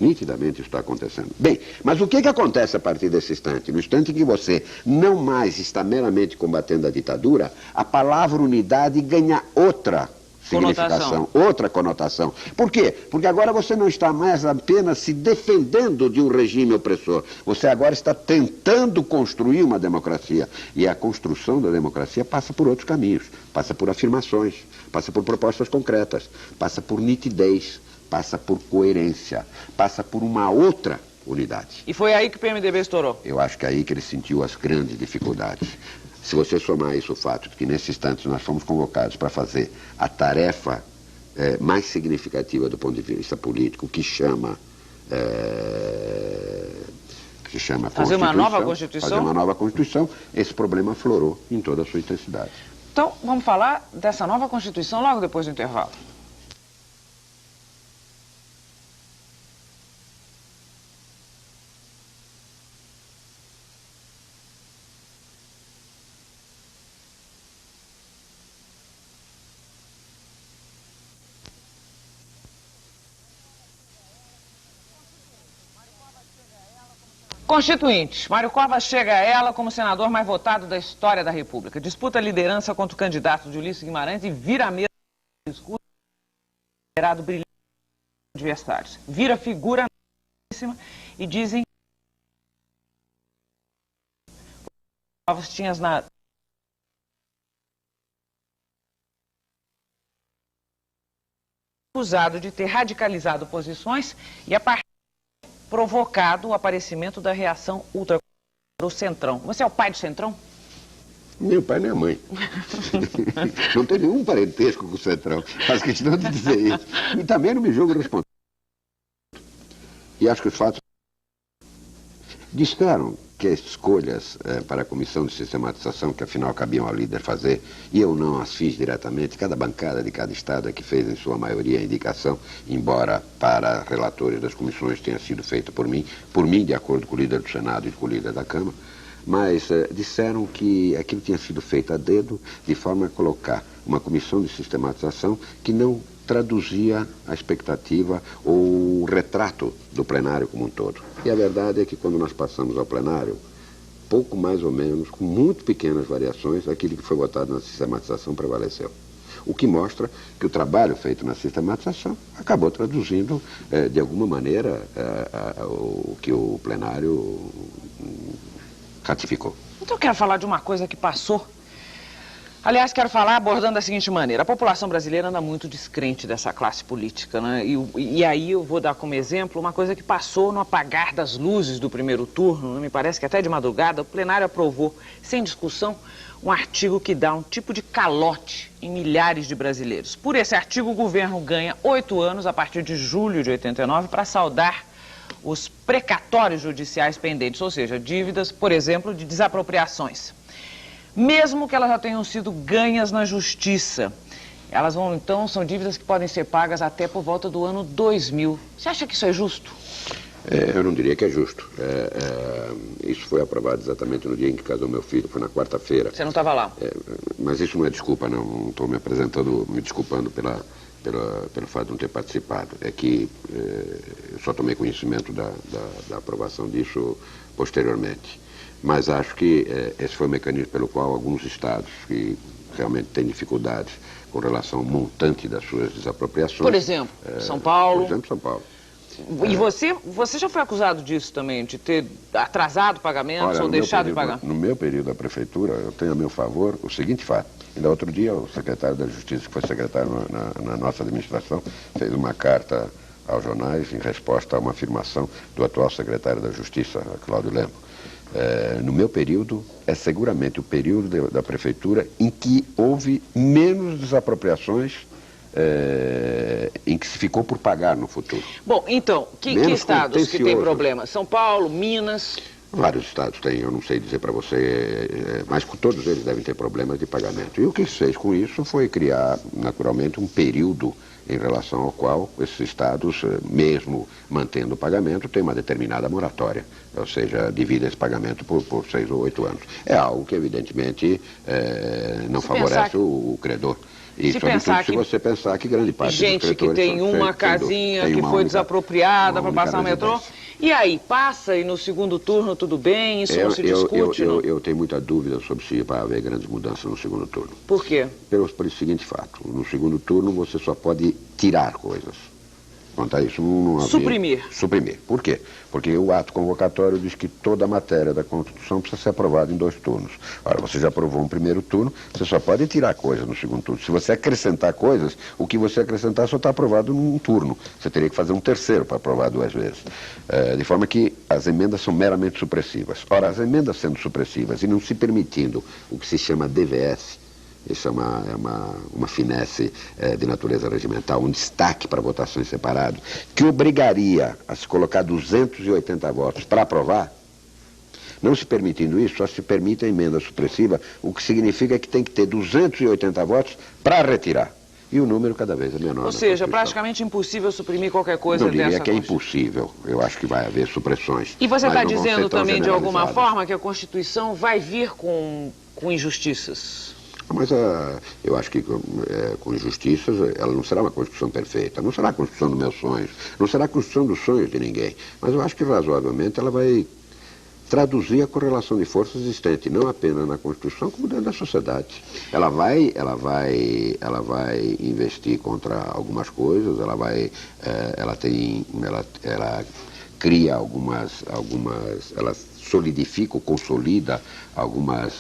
Nitidamente isso está acontecendo. Bem, mas o que acontece a partir desse instante? No instante em que você não mais está meramente combatendo a ditadura, a palavra unidade ganha outra significação, outra conotação. Por quê? Porque agora você não está mais apenas se defendendo de um regime opressor. Você agora está tentando construir uma democracia. E a construção da democracia passa por outros caminhos. Passa por afirmações, passa por propostas concretas, passa por nitidez, passa por coerência, passa por uma outra unidade. E foi aí que o PMDB estourou? Eu acho que é aí que ele sentiu as grandes dificuldades. Se você somar isso o fato de que nesse instante nós fomos convocados para fazer a tarefa mais significativa do ponto de vista político, que chama fazer uma nova Constituição? Fazer uma nova Constituição, esse problema aflorou em toda a sua intensidade. Então, vamos falar dessa nova Constituição logo depois do intervalo. Constituintes. Mário Covas chega a ela como senador mais votado da história da República. Disputa a liderança contra o candidato de Ulisses Guimarães e vira a mesa do discurso considerado brilhante dos adversários. Vira figura e dizem que Covas tinha acusado de ter radicalizado posições e a partir provocado o aparecimento da reação ultra do Centrão. Você é o pai do Centrão? Nem o pai nem a mãe. Não tem nenhum parentesco com o Centrão. Faz questão de dizer isso. E também não me julgo responsável. E acho que os fatos disseram que as escolhas para a comissão de sistematização, que afinal cabiam ao líder fazer, e eu não as fiz diretamente, cada bancada de cada estado é que fez em sua maioria a indicação, embora para relatores das comissões tenha sido feita por mim de acordo com o líder do Senado e com o líder da Câmara, mas disseram que aquilo tinha sido feito a dedo, de forma a colocar uma comissão de sistematização que não traduzia a expectativa ou o retrato do plenário como um todo. E a verdade é que quando nós passamos ao plenário, pouco mais ou menos, com muito pequenas variações, aquilo que foi votado na sistematização prevaleceu. O que mostra que o trabalho feito na sistematização acabou traduzindo, de alguma maneira, o que o plenário ratificou. Então eu quero falar de uma coisa que passou. Aliás, quero falar abordando da seguinte maneira. A população brasileira anda muito descrente dessa classe política, né? E aí eu vou dar como exemplo uma coisa que passou no apagar das luzes do primeiro turno, me parece que até de madrugada, o plenário aprovou, sem discussão, um artigo que dá um tipo de calote em milhares de brasileiros. Por esse artigo, o governo ganha 8 anos, a partir de julho de 89, para saldar os precatórios judiciais pendentes, ou seja, dívidas, por exemplo, de desapropriações. mesmo que elas já tenham sido ganhas na justiça. Elas vão, então, são dívidas que podem ser pagas até por volta do ano 2000. Você acha que isso é justo? Eu não diria que é justo. Isso foi aprovado exatamente no dia em que casou meu filho, foi na quarta-feira. Você não estava lá? Mas isso não é desculpa, não estou me apresentando, me desculpando pelo fato de não ter participado. É que eu só tomei conhecimento da aprovação disso posteriormente. Mas acho que esse foi o mecanismo pelo qual alguns estados que realmente têm dificuldades com relação ao montante das suas desapropriações... Por exemplo, São Paulo... Por exemplo, São Paulo. E você já foi acusado disso também, de ter atrasado pagamentos ou deixado de pagar? No meu período da prefeitura, eu tenho a meu favor o seguinte fato. Ainda outro dia, o secretário da Justiça, que foi secretário na nossa administração, fez uma carta aos jornais em resposta a uma afirmação do atual secretário da Justiça, Cláudio Lemo. No meu período, é seguramente o período da prefeitura em que houve menos desapropriações em que se ficou por pagar no futuro. Bom, então, que estados que têm problema? São Paulo, Minas... Vários estados têm, eu não sei dizer para você, mas todos eles devem ter problemas de pagamento. E o que se fez com isso foi criar, naturalmente, um período em relação ao qual esses estados, mesmo mantendo o pagamento, têm uma determinada moratória. Ou seja, divide esse pagamento por 6 ou 8 anos. É algo que, evidentemente, não favorece o credor. E, sobretudo, se você pensar que grande parte dos credores... Gente que tem uma casinha que foi desapropriada para passar o metrô... E aí, passa e no segundo turno tudo bem? Isso não se discute? Eu tenho muita dúvida sobre se vai haver grandes mudanças no segundo turno. Por quê? Pelo seguinte fato. No segundo turno você só pode tirar coisas. Quanto a isso, não havia... Suprimir. Suprimir. Por quê? Porque o ato convocatório diz que toda a matéria da Constituição precisa ser aprovada em 2 turnos. Ora, você já aprovou um primeiro turno, você só pode tirar coisas no segundo turno. Se você acrescentar coisas, o que você acrescentar só está aprovado num turno. Você teria que fazer um terceiro para aprovar 2 vezes. De forma que as emendas são meramente supressivas. Ora, as emendas sendo supressivas e não se permitindo o que se chama DVS, isso é uma finesse de natureza regimental, um destaque para votações separadas, que obrigaria a se colocar 280 votos para aprovar. Não se permitindo isso, só se permite a emenda supressiva, o que significa que tem que ter 280 votos para retirar. E o número cada vez é menor. Ou seja, praticamente impossível suprimir qualquer coisa dessa. Não diria que é impossível. Eu acho que vai haver supressões. E você está dizendo também, de alguma forma, que a Constituição vai vir com injustiças? Mas eu acho que com injustiças ela não será uma Constituição perfeita, não será a Constituição dos meus sonhos, não será a Constituição dos sonhos de ninguém. Mas eu acho que razoavelmente ela vai traduzir a correlação de forças existente, não apenas na Constituição, como dentro da sociedade. Ela vai investir contra algumas coisas, ela cria algumas, ela solidifica ou consolida algumas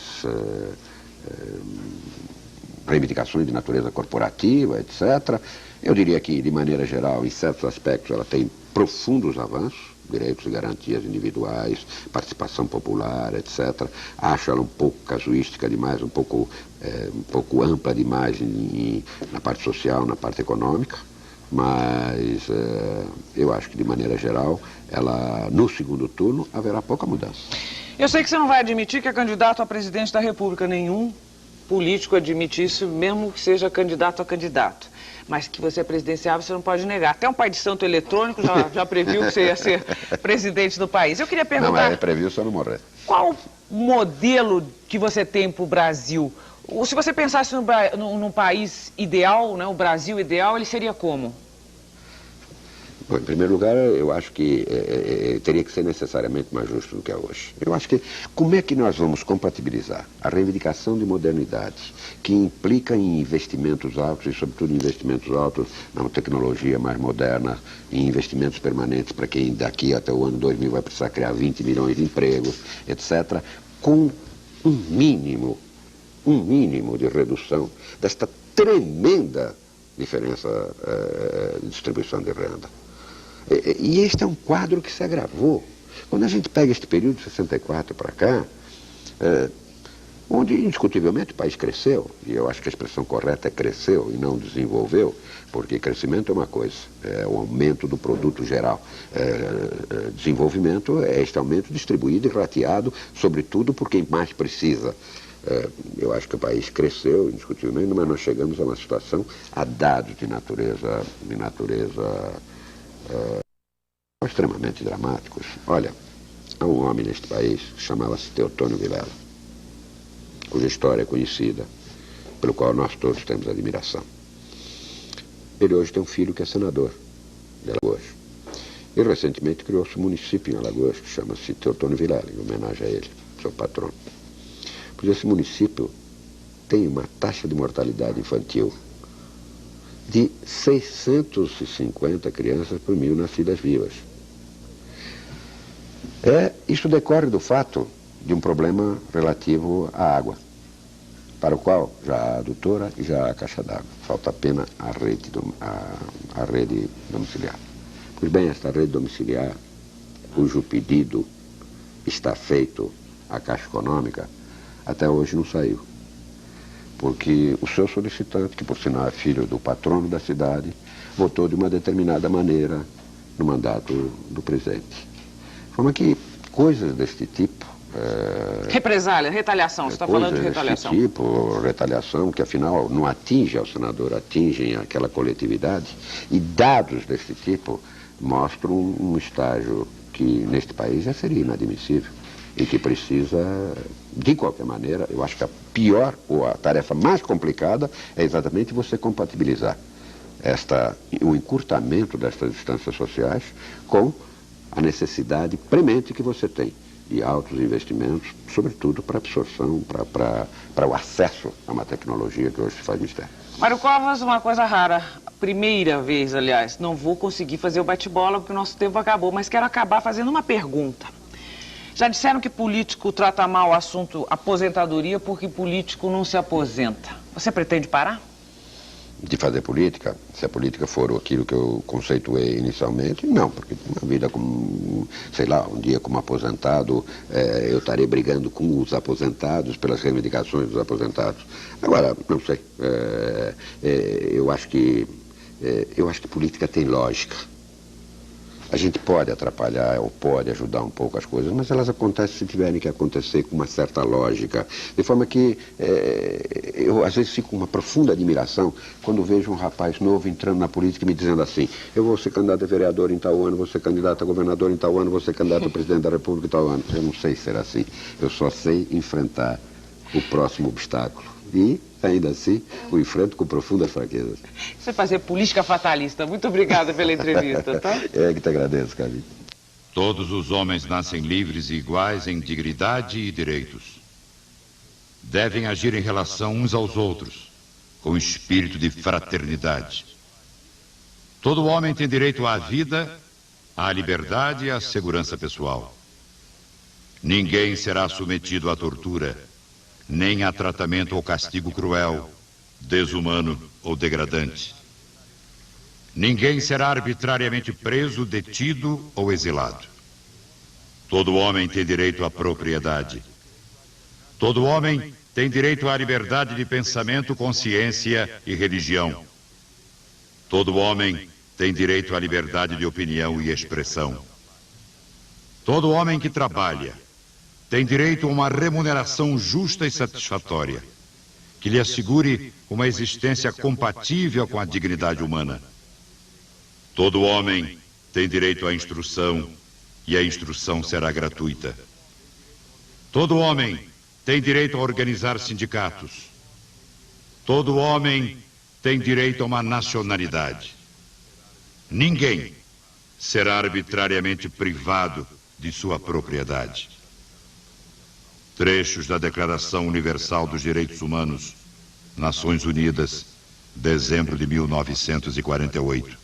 reivindicações de natureza corporativa, etc. Eu diria que, de maneira geral, em certos aspectos, ela tem profundos avanços, direitos e garantias individuais, participação popular, etc. Acho ela um pouco casuística demais, um pouco ampla demais na parte social, na parte econômica, mas eu acho que, de maneira geral, ela, no segundo turno, haverá pouca mudança. Eu sei que você não vai admitir que é candidato a presidente da República. Nenhum político admite isso, mesmo que seja candidato a candidato. Mas que você é presidenciável, você não pode negar. Até um pai de santo eletrônico já previu que você ia ser presidente do país. Eu queria perguntar... Não, mas previu se eu não morrer. Qual modelo que você tem para o Brasil? Ou se você pensasse num país ideal, né, o Brasil ideal, ele seria como? Bom, em primeiro lugar, eu acho que teria que ser necessariamente mais justo do que é hoje. Eu acho que, como é que nós vamos compatibilizar a reivindicação de modernidade, que implica em investimentos altos, e sobretudo investimentos altos na tecnologia mais moderna, em investimentos permanentes para quem daqui até o ano 2000 vai precisar criar 20 milhões de empregos, etc., com um mínimo de redução desta tremenda diferença de distribuição de renda. E este é um quadro que se agravou. Quando a gente pega este período de 64 para cá, onde indiscutivelmente o país cresceu, e eu acho que a expressão correta é cresceu e não desenvolveu, porque crescimento é uma coisa, é o aumento do produto geral. Desenvolvimento é este aumento distribuído e rateado, sobretudo por quem mais precisa. Eu acho que o país cresceu, indiscutivelmente, mas nós chegamos a uma situação a dados de natureza extremamente dramáticos. Olha, há um homem neste país que chamava-se Teotônio Vilela, cuja história é conhecida, pelo qual nós todos temos admiração. Ele hoje tem um filho que é senador de Alagoas. E recentemente criou-se um município em Alagoas que chama-se Teotônio Vilela, em homenagem a ele, seu patrono. Pois esse município tem uma taxa de mortalidade infantil de 650 crianças por 1000 nascidas vivas. Isso decorre do fato de um problema relativo à água, para o qual já há adutora e já há caixa d'água. Falta apenas a rede domiciliar. Pois bem, esta rede domiciliar, cujo pedido está feito à Caixa Econômica, até hoje não saiu. Porque o seu solicitante, que por sinal é filho do patrono da cidade, votou de uma determinada maneira no mandato do presidente. De forma que coisas deste tipo... Represália, retaliação, você está falando de retaliação. Desse tipo, retaliação, que afinal não atinge ao senador, atingem aquela coletividade. E dados desse tipo mostram um estágio que neste país já seria inadmissível e que precisa, de qualquer maneira, eu acho que a pior ou a tarefa mais complicada é exatamente você compatibilizar o encurtamento destas distâncias sociais com a necessidade premente que você tem de altos investimentos, sobretudo para absorção, para o acesso a uma tecnologia que hoje se faz mistério. Mário Covas, uma coisa rara, primeira vez, aliás, não vou conseguir fazer o bate-bola porque o nosso tempo acabou, mas quero acabar fazendo uma pergunta. Já disseram que político trata mal o assunto aposentadoria porque político não se aposenta. Você pretende parar? De fazer política, se a política for aquilo que eu conceituei inicialmente, não, porque uma vida como, sei lá, um dia como aposentado, eu estarei brigando com os aposentados, pelas reivindicações dos aposentados. Agora, não sei, eu acho que política tem lógica. A gente pode atrapalhar ou pode ajudar um pouco as coisas, mas elas acontecem se tiverem que acontecer com uma certa lógica. De forma que eu às vezes fico com uma profunda admiração quando vejo um rapaz novo entrando na política e me dizendo assim: eu vou ser candidato a vereador em tal ano, vou ser candidato a governador em tal ano, vou ser candidato a presidente da República em tal ano. Eu não sei ser assim. Eu só sei enfrentar o próximo obstáculo. E, ainda assim, o enfrento com profundas fraquezas. Você vai fazer política fatalista. Muito obrigada pela entrevista, tá? É que te agradeço, Carlinhos. Todos os homens nascem livres e iguais em dignidade e direitos. Devem agir em relação uns aos outros, com espírito de fraternidade. Todo homem tem direito à vida, à liberdade e à segurança pessoal. Ninguém será submetido à tortura, nem a tratamento ou castigo cruel, desumano ou degradante. Ninguém será arbitrariamente preso, detido ou exilado. Todo homem tem direito à propriedade. Todo homem tem direito à liberdade de pensamento, consciência e religião. Todo homem tem direito à liberdade de opinião e expressão. Todo homem que trabalha tem direito a uma remuneração justa e satisfatória, que lhe assegure uma existência compatível com a dignidade humana. Todo homem tem direito à instrução e a instrução será gratuita. Todo homem tem direito a organizar sindicatos. Todo homem tem direito a uma nacionalidade. Ninguém será arbitrariamente privado de sua propriedade. Trechos da Declaração Universal dos Direitos Humanos, Nações Unidas, dezembro de 1948.